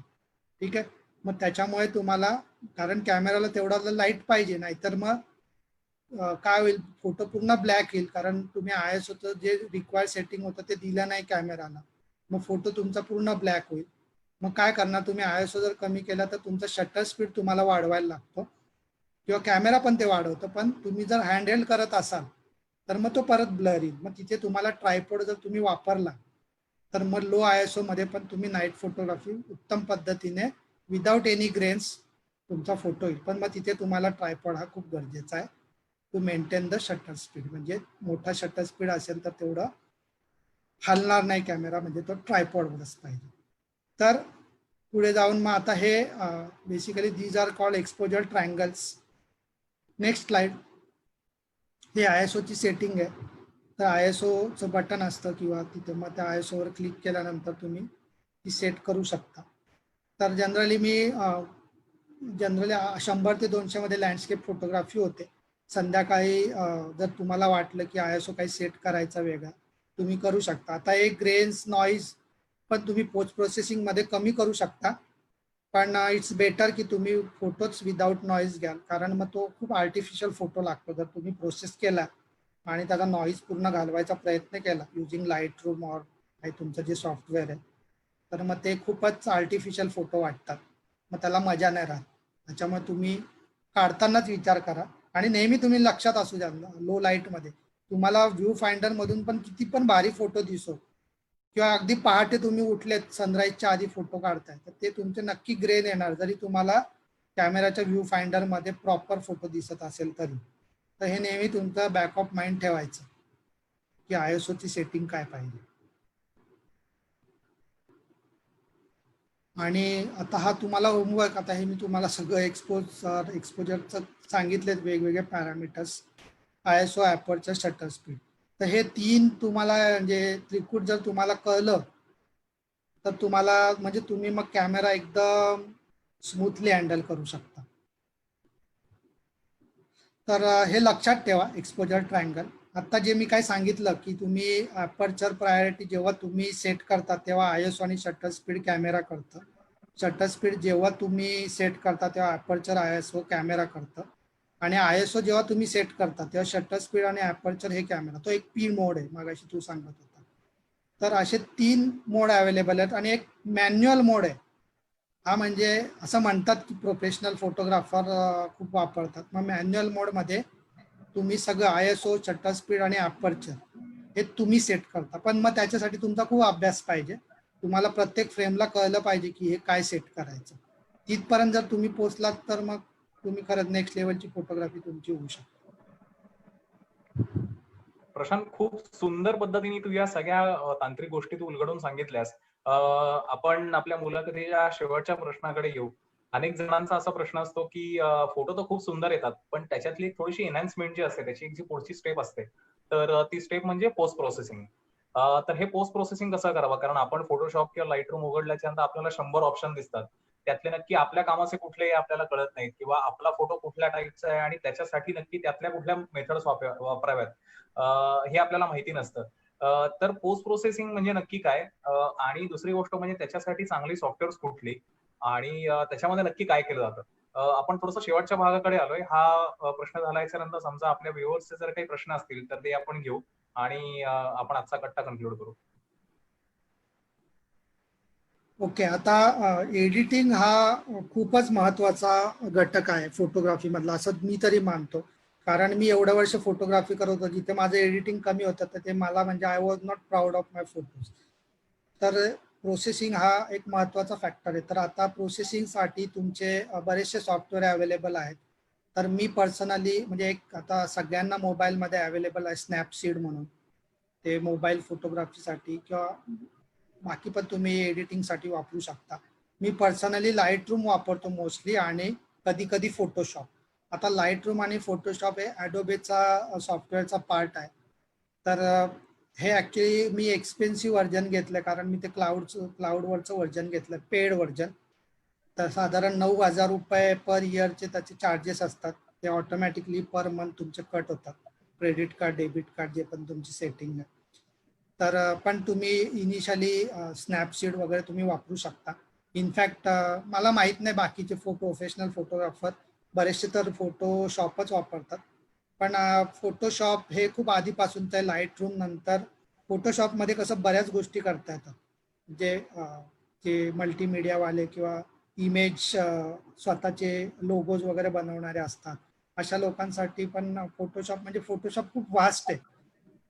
ठीक आहे. मग त्याच्यामुळे तुम्हाला, कारण कॅमेराला तेवढा लाईट पाहिजे, नाहीतर मग काय होईल, फोटो पूर्ण ब्लॅक येईल, कारण तुम्ही ISOचं जे रिक्वायर्ड सेटिंग होतं ते दिलं नाही कॅमेराला, मग फोटो तुमचा पूर्ण ब्लॅक होईल. मग काय करणार, तुम्ही ISO जर कमी केला तर तुमचा शटर स्पीड तुम्हाला वाढवायला लागतो किंवा कॅमेरा पण ते वाढवतो, पण तुम्ही जर हँडहेल्ड करत असाल तर मग तो परत ब्लर येईल. मग तिथे तुम्हाला ट्रायपॉड जर तुम्ही वापरला तर मग लो ISO मध्ये पण तुम्ही नाईट फोटोग्राफी उत्तम पद्धतीने विदाउट एनी ग्रेन्स तुमचा फोटो येईल. पण मग तिथे तुम्हाला ट्रायपॉड हा खूप गरजेचा आहे to maintain the shutter speed. म्हणजे मोठा शटर स्पीड असेल तर तेवढं हलणार नाही कॅमेरा, म्हणजे तो ट्रायपॉडवरच पाहिजे. तर पुढे जाऊन मग आता हे basically these are called exposure triangles. Next slide. हे ISOची सेटिंग आहे. तर ISOचं बटन असतं किंवा तिथे मग त्या ISOवर क्लिक केल्यानंतर तुम्ही ती सेट करू शकता. तर जनरली मी 100 ते 200 मध्ये लँडस्केप फोटोग्राफी होते. संध्याकाळी जर तुम्हाला वाटलं की ISO काही सेट करायचा वेगळा, तुम्ही करू शकता. आता एक ग्रेन्स नॉईज पण तुम्ही पोस्ट प्रोसेसिंग मध्ये कमी करू शकता, पण इट्स बेटर की तुम्ही फोटोच विदाउट नॉईज घ्याल, कारण मग तो खूप आर्टिफिशियल फोटो लागतो. जर तुम्ही प्रोसेस केला आणि त्याचा नॉईज पूर्ण घालवायचा प्रयत्न केला युजिंग लाईट रूम और काही तुमचं जे सॉफ्टवेअर आहे, तर मग ते खूपच आर्टिफिशियल फोटो वाटतात, मग त्याला मजा नाही राहत. त्याच्यामुळे तुम्ही काढतानाच विचार करा आणि नेहमी तुम्ही लक्षात असू द्या लो लाईटमध्ये तुम्हाला व्ह्यू फाइंडर मधून पण किती पण भारी फोटो दिसो किंवा अगदी पहाटे तुम्ही उठलेत सनराईजच्या आधी फोटो काढताय तर ते तुमचे नक्की ग्रेन येणार, जरी तुम्हाला कॅमेराच्या व्ह्यू फाइंडर मध्ये प्रॉपर फोटो दिसत असेल तरी. तर हे नेहमी तुमचं बॅक ऑफ माइंड ठेवायचं की ISOची सेटिंग काय पाहिजे. आणि आता हा तुम्हाला होमवर्क, आता हे मी तुम्हाला सगळं एक्सपोजरचं सांगितलेत वेगवेगळे parameters ISO aperture shutter speed. तर हे 3 तुम्हाला म्हणजे त्रिकूट जर तुम्हाला कळलं तर तुम्हाला म्हणजे तुम्ही मग कॅमेरा एकदम स्मूथली हँडल करू शकता. तर हे लक्षात ठेवा एक्सपोजर ट्रायंगल. आता जे मी काय सांगितलं की तुम्ही अपर्चर प्रायोरिटी जेव्हा तुम्ही सेट करता तेव्हा आयएसओ आणि शटर स्पीड कॅमेरा करतं. शटर स्पीड जेव्हा तुम्ही सेट करता तेव्हा अपर्चर आयएसओ कॅमेरा करतं. आणि आयएसओ जेव्हा तुम्ही सेट करता तेव्हा शटर स्पीड आणि अपर्चर हे कॅमेरा, तो एक पी मोड आहे मगाशी तू सांगत होता. तर असे 3 मोड अवेलेबल आहेत आणि एक मॅन्युअल मोड आहे. हा म्हणजे असं म्हणतात की प्रोफेशनल फोटोग्राफर खूप वापरतात. मग मॅन्युअल मोडमध्ये तुम्ही सगळं आयएसओ, शटर स्पीड आणि अपर्चर हे तुम्ही सेट करता. पण मग त्याच्यासाठी तुमचा खूप अभ्यास पाहिजे. तुम्हाला प्रत्येक फ्रेमला कळलं पाहिजे की हे काय सेट करायचं. तिथपर्यंत जर तुम्ही पोहोचलात तर मग तुम्ही खरंच नेक्स्ट लेवलची फोटोग्राफी तुमची होऊ शकते. प्रशांत, खूप सुंदर पद्धतीने तू या सगळ्या तांत्रिक गोष्टी तू उलगडून सांगितल्यास. आपण आपल्या मुलाखतीच्या शेवटच्या प्रश्नाकडे येऊ. अनेक जणांचा असा प्रश्न असतो की फोटो तर खूप सुंदर येतात, पण त्याच्यातली थोडीशी एनहान्समेंट जी असते, त्याची एक जी पुढची स्टेप असते, तर ती स्टेप म्हणजे पोस्ट प्रोसेसिंग. तर हे पोस्ट प्रोसेसिंग कसं करावं? कारण आपण फोटोशॉप किंवा लाईट रूम उघडल्याच्या नंतर आपल्याला 100 ऑप्शन दिसतात. त्यातले नक्की आपल्या कामाचे कुठलेही आपल्याला कळत नाहीत, किंवा आपला फोटो कुठल्या टाईपचा आहे आणि त्याच्यासाठी नक्की त्यातल्या कुठल्या मेथड्स वापराव्यात हे आपल्याला माहिती नसतं. तर पोस्ट प्रोसेसिंग म्हणजे नक्की काय? आणि दुसरी गोष्ट म्हणजे त्याच्यासाठी चांगली सॉफ्टवेअर्स कुठली, आणि त्याच्यामध्ये नक्की काय केलं जातं? आपण थोडंसं शेवटच्या भागाकडे आलोय. हा प्रश्न झाल्याच्या नंतर समजा आपल्या व्ह्युअर्सचे जर काही प्रश्न असतील तर ते आपण घेऊ, आणि आपण आजचा कट्टा कन्क्लूड करू. ओके, आता एडिटिंग हा खूपच महत्वाचा घटक आहे फोटोग्राफी मधला, असं मी तरी मानतो. कारण मी एवढं वर्ष फोटोग्राफी करत होतो, जिथे माझं एडिटिंग कमी होतं तर ते मला म्हणजे I was not proud of my photos. तर प्रोसेसिंग हा एक महत्वाचा फॅक्टर आहे. तर आता प्रोसेसिंगसाठी तुमचे बरेचसे सॉफ्टवेअर अवेलेबल आहेत. तर मी पर्सनली म्हणजे एक आता सगळ्यांना मोबाईलमध्ये अवेलेबल आहे स्नॅपसीड म्हणून. ते मोबाईल फोटोग्राफीसाठी किंवा बाकी पण तुम्ही एडिटिंगसाठी वापरू शकता. मी पर्सनली लाईट रूम वापरतो मोस्टली, आणि कधी कधी फोटोशॉप. आता लाईट रूम आणि फोटोशॉप हे ॲडोबेचा सॉफ्टवेअरचा पार्ट आहे. तर हे ॲक्च्युली मी एक्सपेन्सिव्ह व्हर्जन घेतलं, कारण मी ते क्लाउडवरचं व्हर्जन घेतलं, पेड व्हर्जन. तर साधारण 9,000 रुपये पर इयरचे त्याचे चार्जेस असतात. ते ऑटोमॅटिकली पर मंथ तुमचे कट होतात, क्रेडिट कार्ड, डेबिट कार्ड, जे पण तुमची सेटिंग आहे. तर पण तुम्ही इनिशियली स्नॅपसीड वगैरे तुम्ही वापरू शकता. इनफॅक्ट मला माहीत नाही बाकीचे प्रोफेशनल फोटोग्राफर बरेचसे तर फोटोशॉपच वापरतात. पण फोटोशॉप हे खूप आधीपासूनचं आहे. लाईट रूम नंतर फोटोशॉपमध्ये कसं बऱ्याच गोष्टी करता येतात. जे जे मल्टीमीडियावाले किंवा इमेज स्वतःचे लोगोज वगैरे बनवणारे असतात, अशा लोकांसाठी पण फोटोशॉप म्हणजे फोटोशॉप खूप वास्ट आहे.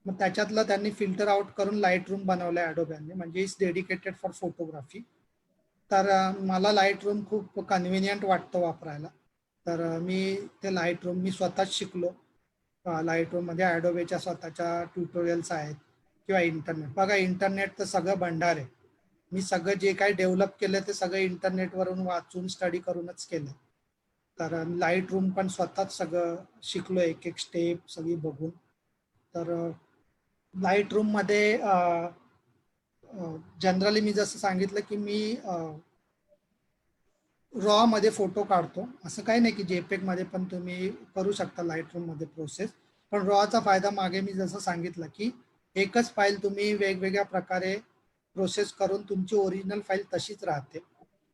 मग त्याच्यातलं त्यांनी फिल्टर आउट करून लाईट रूम बनवलंय अडोबॅनने, म्हणजे इट्स डेडिकेटेड फॉर फोटोग्राफी. तर मला लाईट रूम खूप कन्व्हिनियंट वाटतं वापरायला. तर मी ते लाईट रूम मी स्वतःच शिकलो. लाईट रूम मध्ये ॲडोबेच्या स्वतःच्या ट्युटोरियल्स आहेत, किंवा इंटरनेट. बघा, इंटरनेट तर सगळं भंडार आहे. मी सगळं जे काही डेव्हलप केलं ते सगळं इंटरनेटवरून वाचून स्टडी करूनच केलं. तर लाईट रूम पण स्वतःच सगळं शिकलो, एक एक स्टेप सगळी बघून. तर लाईट रूम मध्ये जनरली मी जसं सांगितलं की मी रॉ मध्ये फोटो काढतो. असं काही नाही की जेपेग मध्ये पण तुम्ही करू शकता लाईट रूम मध्ये प्रोसेस. पण रॉचा फायदा मागे मी जसं सांगितलं की एकच फाईल तुम्ही वेगवेगळ्या प्रकारे प्रोसेस करून तुमची ओरिजिनल फाईल तशीच राहते,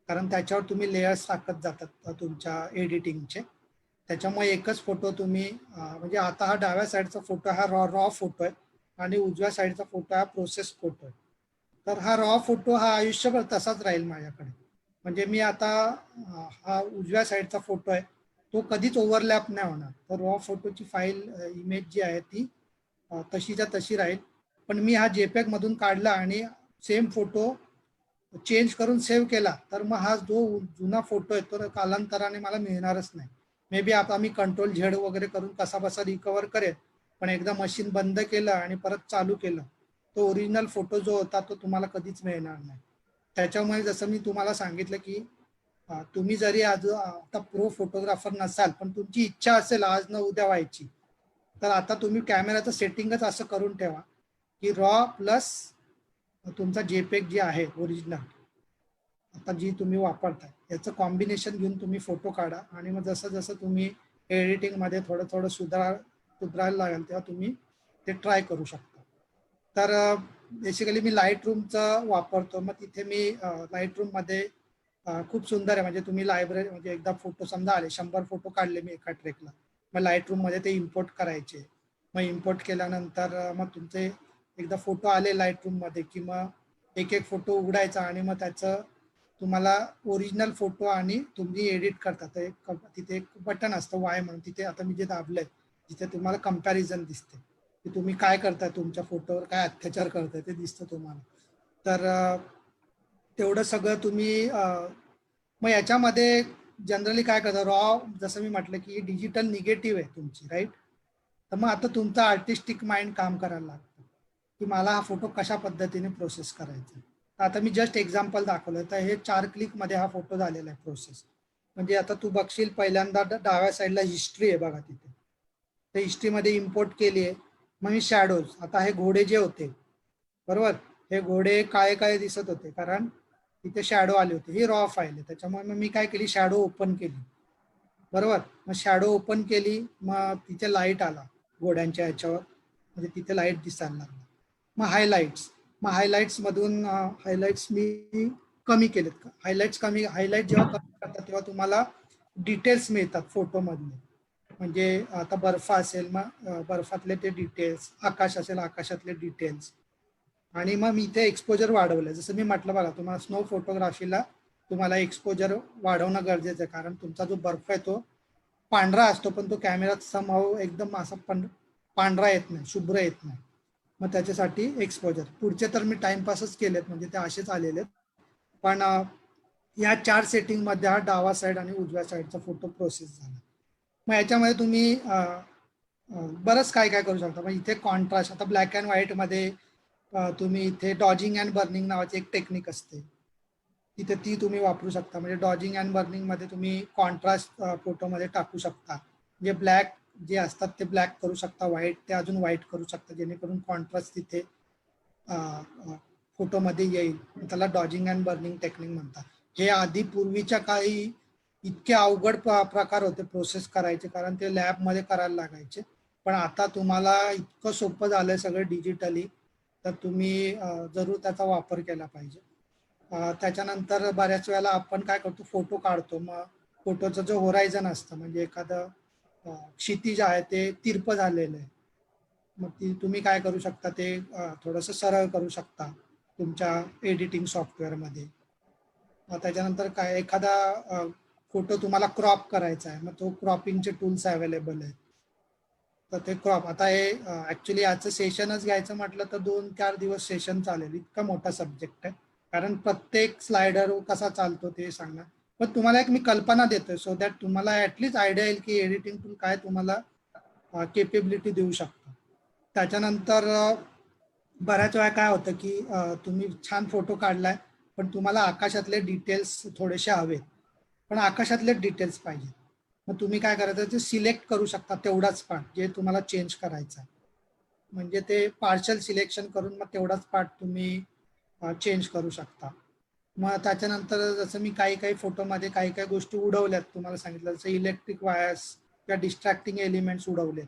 कारण त्याच्यावर तुम्ही लेयर्स टाकत जातात तुमच्या एडिटिंगचे. त्याच्यामुळे एकच फोटो तुम्ही म्हणजे आता हा डाव्या साईडचा फोटो हा रॉ रॉ फोटो आहे, आणि उजव्या साईडचा फोटो हा प्रोसेस फोटो आहे. तर हा रॉ फोटो हा आयुष्यभर तसाच राहील माझ्याकडे. म्हणजे मी आता हा उजव्या साईडचा फोटो आहे, तो कधीच ओव्हरलॅप नाही होणार. तर रॉ फोटोची फाईल इमेज जी आहे ती तशीच्या तशी राहील. पण मी हा जेपेग मधून काढला आणि सेम फोटो चेंज करून सेव्ह केला, तर मग हा जो जुना फोटो आहे तो कालांतराने मला मिळणारच नाही. मे बी आता मी कंट्रोल झेड वगैरे करून कसा बसा रिकवर करेल, पण एकदा मशीन बंद केलं आणि परत चालू केलं, तो ओरिजिनल फोटो जो होता तो तुम्हाला कधीच मिळणार नाही. त्याच्यामुळे जसं मी तुम्हाला सांगितलं की तुम्ही जरी आज आता प्रो फोटोग्राफर नसाल, पण तुमची इच्छा असेल आज न उद्या व्हायची, तर आता तुम्ही कॅमेराचं सेटिंगच असं करून ठेवा की रॉ प्लस तुमचा जेपेग जी आहे ओरिजिनल, आता जी तुम्ही वापरताय, याचं कॉम्बिनेशन घेऊन तुम्ही फोटो काढा. आणि मग जसं जसं तुम्ही एडिटिंगमध्ये थोडं थोडं सुधारायला लागेल तेव्हा तुम्ही ते ट्राय करू शकता. तर बेसिकली मी लाईट रूमचा वापरतो. मग तिथे मी लाईट रूममध्ये खूप सुंदर आहे. म्हणजे तुम्ही लायब्ररी म्हणजे एकदा फोटो समजा आले 100 फोटो काढले मी एका ट्रेकला, मग लाईट रूममध्ये ते इम्पोर्ट करायचे. मग इम्पोर्ट केल्यानंतर मग तुमचे एकदा फोटो आले लाईट रूममध्ये की मग एक एक फोटो उघडायचा आणि मग त्याचं तुम्हाला ओरिजिनल फोटो आणि तुम्ही एडिट करता तर तिथे एक बटन असतं वाय म्हणून, तिथे आता मी जे दाबलंय तिथे तुम्हाला कंपॅरिझन दिसते की तुम्ही काय करताय, तुमच्या फोटोवर काय अत्याचार करताय ते दिसतं तुम्हाला. तर तेवढं सगळं तुम्ही मग याच्यामध्ये जनरली काय करतं रॉ, जसं मी म्हटलं की डिजिटल निगेटिव्ह आहे तुमची, राईट. तर मग आता तुमचं आर्टिस्टिक माइंड काम करायला लागतं की मला हा फोटो कशा पद्धतीने प्रोसेस करायचा. आता मी जस्ट एक्झाम्पल दाखवलं तर हे 4 क्लिकमध्ये हा फोटो झालेला आहे प्रोसेस. म्हणजे आता तू बघशील पहिल्यांदा डाव्या साईडला हिस्ट्री आहे बघा तिथे, तर हिस्ट्रीमध्ये इम्पोर्ट केली आहे. मग मी शॅडोज, आता हे घोडे जे होते बरोबर, हे घोडे काळे काळे दिसत होते कारण तिथे शॅडो आले होते. ही रॉ फाईल आहे, त्याच्यामुळे मग मी काय केली शॅडो ओपन केली बरोबर. मग शॅडो ओपन केली, मग तिथे लाईट आला घोड्यांच्या ह्याच्यावर, म्हणजे तिथे लाईट दिसायला लागला. मग हायलाइट्स, मग हायलाइट्समधून हायलाइट्स मी कमी केलेत. हायलाइट जेव्हा कमी करतात तेव्हा तुम्हाला डिटेल्स मिळतात फोटोमधले. म्हणजे आता बर्फ असेल मग बर्फातले ते डिटेल्स, आकाश असेल आकाशातले डिटेल्स. आणि मग मी इथे एक्सपोजर वाढवलं. जसं मी म्हटलं बघा तुम्हाला स्नो फोटोग्राफीला तुम्हाला एक्सपोजर वाढवणं गरजेचं आहे कारण तुमचा जो बर्फ आहे तो पांढरा असतो पण तो कॅमेऱ्यात समहाऊ एकदम असा पांढरा येत नाही, शुभ्र येत नाही. मग त्याच्यासाठी एक्सपोजर. पुढचे तर मी टाइमपासच केलेत म्हणजे ते असेच आलेले आहेत. पण या 4 सेटिंगमध्ये हा डावा साईड आणि उजव्या साईडचा फोटो प्रोसेस झाला. मग याच्यामध्ये तुम्ही बरंच काय काय करू शकता. मग इथे कॉन्ट्रास्ट, आता ब्लॅक अँड व्हाईटमध्ये तुम्ही इथे डॉजिंग अँड बर्निंग नावाची एक टेक्निक असते, तिथे ती तुम्ही वापरू शकता. म्हणजे डॉजिंग अँड बर्निंगमध्ये तुम्ही कॉन्ट्रास्ट फोटोमध्ये टाकू शकता. म्हणजे ब्लॅक जे असतात ते ब्लॅक करू शकता, व्हाईट ते अजून व्हाईट करू शकता, जेणेकरून कॉन्ट्रास्ट तिथे फोटोमध्ये येईल. त्याला डॉजिंग अँड बर्निंग टेक्निक म्हणतात. हे आधी पूर्वीच्या काळी इतके अवघड प्रकार होते प्रोसेस करायचे कारण ते लॅबमध्ये करायला लागायचे. पण आता तुम्हाला इतकं सोपं झालंय सगळं डिजिटली, तर तुम्ही जरूर त्याचा वापर केला पाहिजे. त्याच्यानंतर बऱ्याच वेळेला आपण काय करतो फोटो काढतो, मग फोटोचं जो होरायझन असतं म्हणजे एखादं क्षितिज आहे ते तिरपं झालेलं आहे, मग तुम्ही काय करू शकता ते थोडंसं सरळ करू शकता तुमच्या एडिटिंग सॉफ्टवेअरमध्ये. त्याच्यानंतर काय एखादा फोटो तुम्हाला क्रॉप करायचा आहे, मग तो क्रॉपिंगचे टूल्स अवेलेबल आहेत. तर ते क्रॉप, आता हे ऍक्च्युली याचं सेशनच घ्यायचं म्हटलं तर 2-4 दिवस सेशन चालेल, इतका मोठा सब्जेक्ट आहे कारण प्रत्येक स्लायडर कसा चालतो ते सांगणार. पण तुम्हाला एक मी कल्पना देतोय सो दॅट तुम्हाला ऍटलीस्ट आयडिया येईल की एडिटिंग टूल काय तुम्हाला केपेबिलिटी देऊ शकतो. त्याच्यानंतर बऱ्याच वेळा काय होतं की तुम्ही छान फोटो काढलाय पण तुम्हाला आकाशातले डिटेल्स थोडेसे हवेत, पण आकाशातले डिटेल्स पाहिजे. मग तुम्ही काय करायचं ते सिलेक्ट करू शकता तेवढाच पार्ट जे तुम्हाला चेंज करायचा आहे. म्हणजे ते पार्शल सिलेक्शन करून मग तेवढाच पार्ट तुम्ही चेंज करू शकता. मग त्याच्यानंतर जसं मी काही काही फोटोमध्ये काही काही गोष्टी उडवल्यात तुम्हाला सांगितलं, जसं इलेक्ट्रिक वायर्स किंवा डिस्ट्रॅक्टिंग एलिमेंट्स उडवलेत,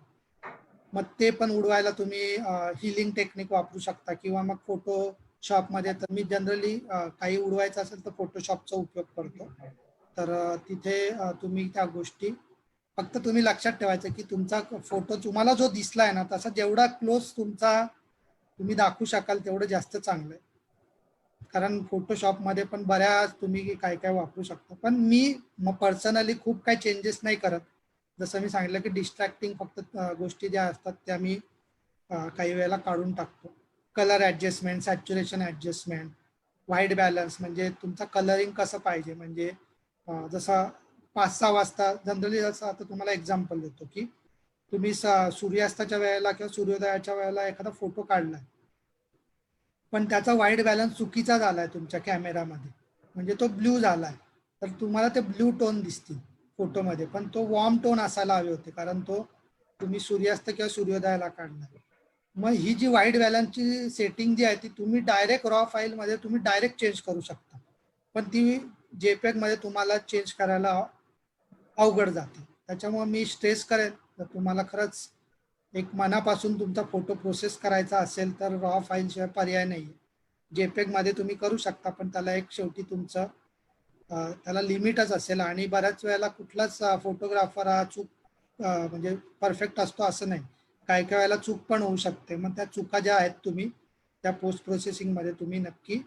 मग ते पण उडवायला तुम्ही हिलिंग टेक्निक वापरू शकता. किंवा मग फोटोशॉपमध्ये तर मी जनरली काही उडवायचं असेल तर फोटोशॉपचा उपयोग करतो. तर तिथे तुम्ही त्या गोष्टी फक्त तुम्ही लक्षात ठेवायचं की तुमचा फोटो तुम्हाला जो दिसलाय ना तसा जेवढा क्लोज तुमचा तुम्ही दाखवू शकाल तेवढं जास्त चांगलं आहे. कारण फोटोशॉपमध्ये पण बऱ्याच तुम्ही काय काय वापरू शकता. पण मी पर्सनली खूप काही चेंजेस नाही करत. जसं मी सांगितलं की डिस्ट्रॅक्टिंग फक्त गोष्टी ज्या असतात त्या मी काही वेळेला काढून टाकतो. Colour adjustment, saturation adjustment, white balance, म्हणजे तुमचा कलरिंग कसं पाहिजे. म्हणजे जसं 5-6 वाजता जनरली, जसं आता तुम्हाला एक्झाम्पल देतो की तुम्ही सूर्यास्ताच्या वेळेला किंवा सूर्योदयाच्या वेळेला एखादा फोटो काढलाय पण त्याचा व्हाईट बॅलन्स चुकीचा झालाय तुमच्या कॅमेरामध्ये, म्हणजे तो ब्ल्यू झालाय, तर तुम्हाला ते ब्ल्यू टोन दिसतील फोटोमध्ये, पण तो वॉर्म टोन असायला हवे होते कारण तो तुम्ही सूर्यास्त किंवा सूर्योदयाला काढलाय. मग ही जी व्हाईट बॅलन्सची सेटिंग जी आहे ती तुम्ही डायरेक्ट रॉ फाईलमध्ये तुम्ही डायरेक्ट चेंज करू शकता, पण ती जेपेग मध्ये तुम्हाला चेंज करायला अवघड जाते. त्याच्यामुळे मी स्ट्रेस करेन, तर तुम्हाला खरंच एक मनापासून तुमचा फोटो प्रोसेस करायचा असेल तर रॉ फाईल शिवाय पर्याय नाही. जेपेग मध्ये तुम्ही करू शकता, पण त्याला एक शेवटी तुमचं त्याला लिमिटच असेल. आणि बऱ्याच वेळेला कुठलाच फोटोग्राफर हा चूक म्हणजे परफेक्ट असतो असं नाही. काही काही वेळेला चूक पण होऊ शकते. मग त्या चुका ज्या आहेत तुम्ही त्या पोस्ट प्रोसेसिंग मध्ये तुम्ही नक्की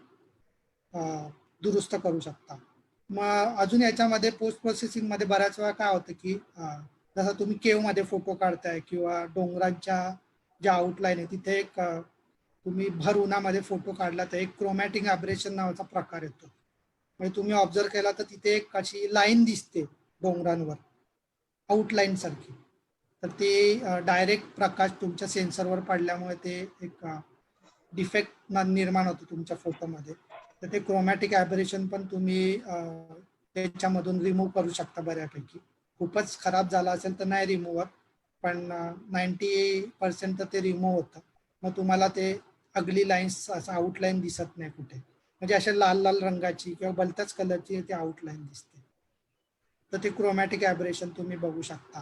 दुरुस्त करू शकता. मग अजून याच्यामध्ये पोस्ट प्रोसेसिंग मध्ये बऱ्याच वेळा काय होतं की जसं तुम्ही केव्ह मध्ये फोटो काढताय किंवा डोंगरांच्या ज्या आउटलाईन आहे तिथे एक तुम्ही भर उन्हामध्ये फोटो काढला तर एक क्रोमॅटिक ॲब्रेशन नावाचा प्रकार येतो. म्हणजे तुम्ही ऑब्झर्व केला तर तिथे एक अशी लाईन दिसते डोंगरांवर आउटलाईन सारखी. तर ते डायरेक्ट प्रकाश तुमच्या सेन्सरवर पडल्यामुळे ते एक डिफेक्ट निर्माण होतो तुमच्या फोटोमध्ये. तर ते क्रोमॅटिक ॲबरेशन पण तुम्ही त्याच्यामधून रिमूव्ह करू शकता बऱ्यापैकी. खूपच खराब झाला असेल तर नाही रिमूव्ह होत, पण 90% तर ते रिमूव्ह होतं. मग तुम्हाला ते अगली लाईन्स असं आउटलाईन दिसत नाही कुठे. म्हणजे अशा लाल लाल रंगाची किंवा भलत्याच कलरची ती आउटलाईन दिसते. तर ते क्रोमॅटिक ॲबरेशन तुम्ही बघू शकता.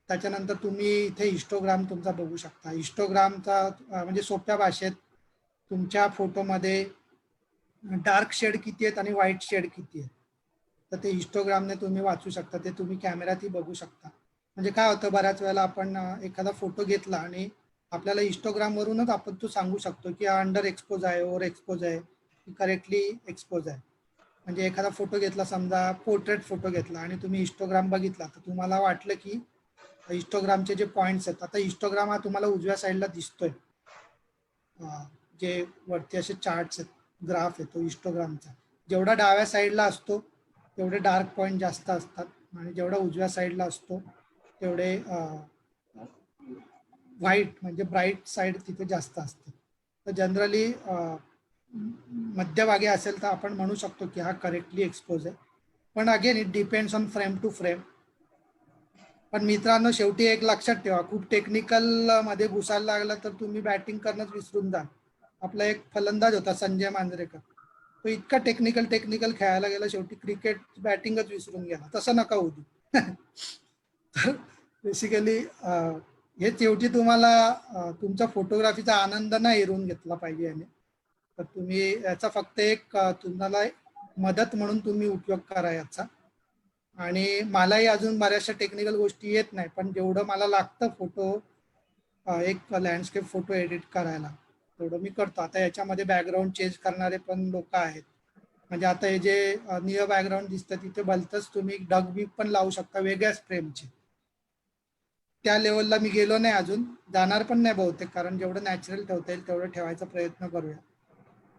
त्याच्यानंतर तुम्ही इथे हिस्टोग्राम तुमचा बघू शकता. हिस्टोग्रामचा म्हणजे सोप्या भाषेत तुमच्या फोटोमध्ये डार्क शेड किती आहेत आणि व्हाईट शेड किती आहेत, तर ते हिस्टोग्रामने तुम्ही वाचू शकता. ते तुम्ही कॅमेऱ्यातही बघू शकता. म्हणजे काय होतं बऱ्याच वेळेला आपण एखादा फोटो घेतला आणि आपल्याला हिस्टोग्राम वरूनच आपण तो सांगू शकतो की हा अंडर एक्सपोज आहे, ओव्हर एक्सपोज आहे, की करेक्टली एक्सपोज आहे. म्हणजे एखादा फोटो घेतला, समजा पोर्ट्रेट फोटो घेतला आणि तुम्ही हिस्टोग्राम बघितला, तर तुम्हाला वाटलं की हिस्टोग्रामचे जे पॉईंट्स आहेत, आता हिस्टोग्राम हा तुम्हाला उजव्या साईडला दिसतोय, जे वरती असे चार्ट्स आहेत, ग्राफ येतो हिस्टोग्रामचा. जेवढा डाव्या साईडला असतो तेवढे डार्क पॉईंट जास्त असतात आणि जेवढा उजव्या साईडला असतो तेवढे व्हाईट म्हणजे ब्राईट साईड तिथे जास्त असते. तर जनरली मध्यभागी असेल तर आपण म्हणू शकतो की हा करेक्टली एक्सपोज आहे. पण again it depends on frame to frame. पण मित्रांनो शेवटी एक लक्षात ठेवा, खूप टेक्निकल मध्ये घुसायला लागला तर तुम्ही बॅटिंग करणंच विसरून जा. आपला एक फलंदाज होता संजय मांजरेकर, तो इतका टेक्निकल खेळायला गेला, शेवटी क्रिकेट बॅटिंगच विसरून गेला. तसं नका होऊ दे. तर बेसिकली हे शेवटी तुम्हाला तुमच्या फोटोग्राफीचा आनंद नाही हिरवून घेतला पाहिजे याने. तर तुम्ही याचा फक्त एक तुम्हाला मदत म्हणून तुम्ही उपयोग करा याचा. आणि मलाही अजून बऱ्याचशा टेक्निकल गोष्टी येत नाही, पण जेवढं मला लागतं फोटो एक लँडस्केप फोटो एडिट करायला तेवढं मी करतो. आता याच्यामध्ये बॅकग्राऊंड चेंज करणारे पण लोक आहेत. म्हणजे आता हे जे निळ बॅकग्राऊंड दिसतं तिथे भलतंच तुम्ही ढगबीग पण लावू शकता वेगळ्याच फ्रेमचे. त्या लेवलला मी गेलो नाही अजून, जाणार पण नाही बहुतेक, कारण जेवढं नॅचरल ठेवता येईल तेवढं ठेवायचा प्रयत्न करूया.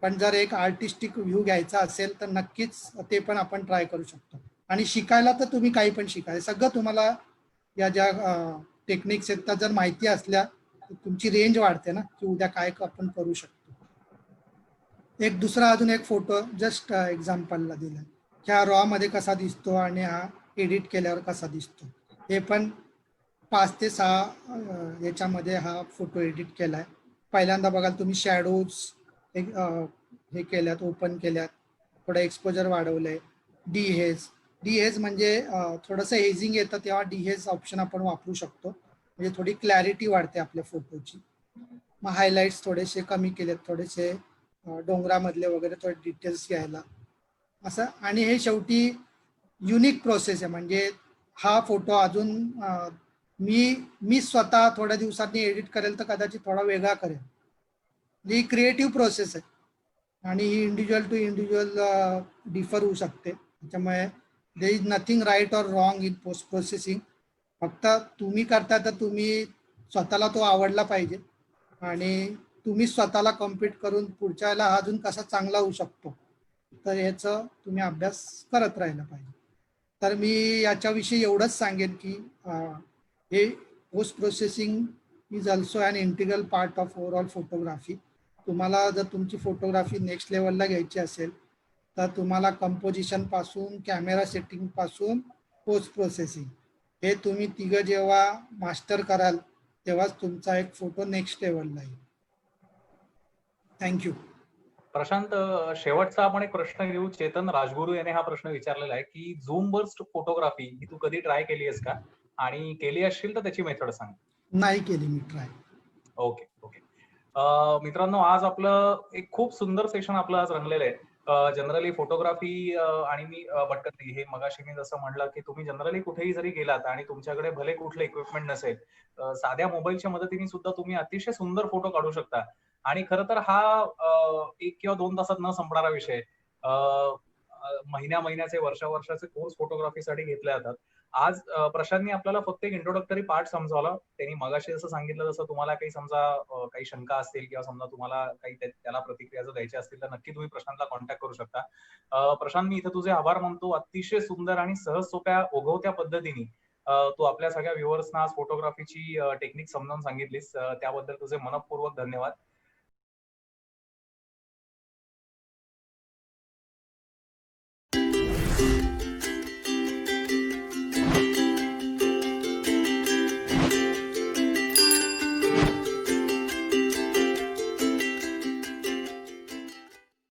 पण जर एक आर्टिस्टिक व्ह्यू घ्यायचा असेल तर नक्कीच ते पण आपण ट्राय करू शकतो. आणि शिकायला तर तुम्ही काही पण शिकाय, सगळं तुम्हाला या ज्या टेक्निक्स आहेत त्या जर माहिती असल्या तर तुमची रेंज वाढते ना, की उद्या काय आपण करू शकतो. एक दुसरा अजून एक फोटो जस्ट एक्झाम्पलला दिला, ह्या रॉ मध्ये कसा दिसतो आणि हा एडिट केल्यावर कसा दिसतो. हे पण 5 ते 6 याच्यामध्ये हा फोटो एडिट केलाय. पहिल्यांदा बघाल तुम्ही शॅडोज हे केल्यात, ओपन केल्यात, थोडं एक्सपोजर वाढवलंय. डी हेज म्हणजे थोडंसं हेजिंग येतं तेव्हा डी-हेज ऑप्शन आपण वापरू शकतो, म्हणजे थोडी क्लॅरिटी वाढते आपल्या फोटोची. मग हायलाइट्स थोडेसे कमी केलेत, थोडेसे डोंगरामधले वगैरे थोडे डिटेल्स घ्यायला असं. आणि हे शेवटी युनिक प्रोसेस आहे. म्हणजे हा फोटो अजून मी स्वतः थोड्या दिवसांनी एडिट करेल तर कदाचित थोडा वेगळा करेल. ही क्रिएटिव्ह प्रोसेस आहे आणि ही इंडिव्हिज्युअल टू इंडिव्हिज्युअल डिफर होऊ शकते. त्याच्यामुळे there is nothing right or wrong in post processing. फक्त तुम्ही करता तर तुम्ही स्वतःला तो आवडला पाहिजे आणि तुम्ही स्वतःला कम्प्लीट करून पुढच्याला अजून कसा चांगला होऊ शकतो तर याचं तुम्ही अभ्यास करत राहिला पाहिजे. तर मी याच्याविषयी एवढंच सांगेन की हे post processing is also an integral part of overall photography. तुम्हाला जर तुमची फोटोग्राफी नेक्स्ट लेवलला घ्यायची असेल तर तुम्हाला कंपोजिशन पासून, कॅमेरा सेटिंग पासून, पोस्ट प्रोसेसिंग हे तुम्ही तिघं जेव्हा मास्टर कराल तेव्हाच तुमचा एक फोटो नेक्स्ट लेवलला येईल. थँक्यू. प्रशांत, शेवटचा आपण एक प्रश्न घेऊ. चेतन राजगुरू याने हा प्रश्न विचारलेला आहे की झूम बर्स्ट फोटोग्राफी ही तू कधी ट्राय केली आहेस का आणि केली असशील तर त्याची मेथड सांग. नाही केली मी ट्राय. Okay okay. मित्रांनो, आज आपलं एक खूप सुंदर सेशन आपलं आज रंगलेलं आहे. जनरली फोटोग्राफी आणि मी भटकंती हे मगाशी मी जसं म्हणलं की तुम्ही जनरली कुठेही जरी गेलात आणि तुमच्याकडे भले कुठलं इक्विपमेंट नसेल, साध्या मोबाईलच्या मदतीने सुद्धा तुम्ही अतिशय सुंदर फोटो काढू शकता. आणि खरं तर हा 1 किंवा 2 तासात न संपणारा विषय. अ, अ, महिन्याचे वर्षाचे कोर्स फोटोग्राफीसाठी घेतले जातात. आज प्रशांतनी आपल्याला फक्त एक इंट्रोडक्टरी पार्ट समजावला. त्यांनी मगाशी जसं सांगितलं तसं तुम्हाला काही समजा काही शंका असतील किंवा समजा तुम्हाला काही त्याला प्रतिक्रिया जर द्यायच्या असतील तर नक्की तुम्ही प्रशांतला कॉन्टॅक्ट करू शकता. प्रशांत, मी इथे तुझे आभार मानतो. अतिशय सुंदर आणि सहज सोप्या ओघवत्या पद्धतीने तू आपल्या सगळ्या व्ह्युअर्सना आज फोटोग्राफीची टेक्निक समजावून सांगितलीस. त्याबद्दल तुझे मनःपूर्वक धन्यवाद.